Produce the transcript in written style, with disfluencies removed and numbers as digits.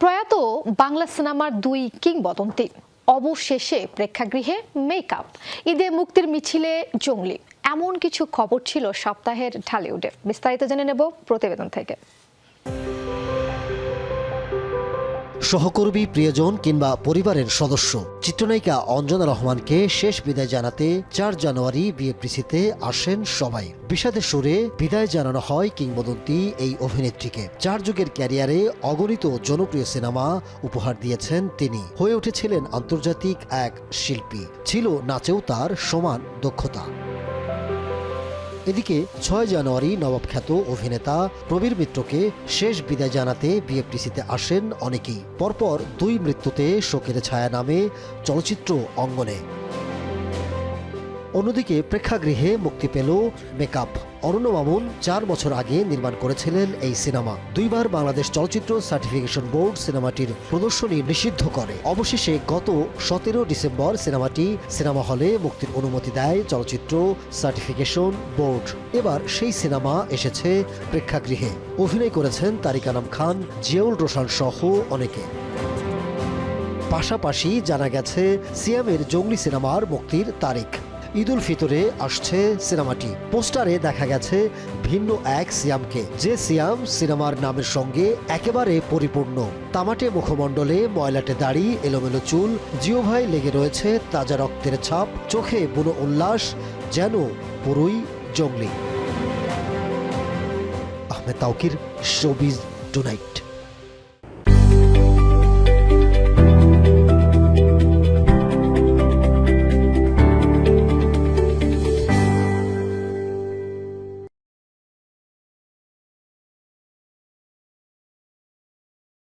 প্রয়াত বাংলা সিনেমার দুই কিংবদন্তি অবশেষে প্রেক্ষাগৃহে মেকআপ, ঈদে মুক্তির মিছিলে জঙ্গলি, এমন কিছু খবর ছিল সপ্তাহের ঢালিউডে। বিস্তারিত জেনে নেব প্রতিবেদন থেকে। সহকর্মী, প্রিয়জন কিংবা পরিবারের সদস্য চিত্রনায়িকা অঞ্জনা রহমানকে শেষ বিদায় জানাতে 4 জানুয়ারি বিএফডিসিতে আসেন সবাই। বিষাদের সুরে বিদায় জানানো হয় কিংবদন্তি এই অভিনেত্রীকে। 4 যুগের ক্যারিয়ারে অগণিত জনপ্রিয় সিনেমা উপহার দিয়েছেন তিনি। হয়ে উঠেছিলেন আন্তর্জাতিক এক শিল্পী, ছিল নাচেও তার সমান দক্ষতা। এদিকে 6 জানুয়ারি নবাবখ্যাত অভিনেতা প্রবীর মিত্রকে শেষ বিদায় জানাতে বিএফডিসিতে আসেন অনেকেই। পরপর 2 মৃত্যুতে শোকের ছায়া নামে চলচ্চিত্র অঙ্গনে। অন্যদিকে প্রেক্ষাগৃহে মুক্তি পেল মেকআপ। অরণ্য মামুন 4 বছর আগে নির্মাণ করেছিলেন এই সিনেমা। 2 বার বাংলাদেশ চলচ্চিত্র সার্টিফিকেশন বোর্ড সিনেমাটির প্রদর্শনী নিষিদ্ধ করে। অবশেষে গত 17 ডিসেম্বর সিনেমাটি সিনেমা হলে মুক্তির অনুমতি দেয় চলচ্চিত্র সার্টিফিকেশন বোর্ড। এবার সেই সিনেমা এসেছে প্রেক্ষাগৃহে। অভিনয় করেছেন তারিক আনাম খান, জিয়াউল রোশান সহ অনেকে। পাশাপাশি জানা গেছে সিয়ামের জঙ্গলি সিনেমার মুক্তির তারিখ। ঈদ উল ফিতরে আসছে সিনেমাটি। পোস্টারে দেখা গেছে ভিন্ন এক সিয়ামকে, যে সিয়াম সিনেমার নামের সঙ্গে একেবারে পরিপূর্ণ। তামাটে মুখমণ্ডলে, ময়লাটে দাড়ি, এলোমেলো চুল, জিহ্বায় লেগে রয়েছে তাজা রক্তের ছাপ, চোখে বুনো উল্লাস, যেন পুরোই জঙ্গলি। Ahmed Tawkir, showbiz tonight.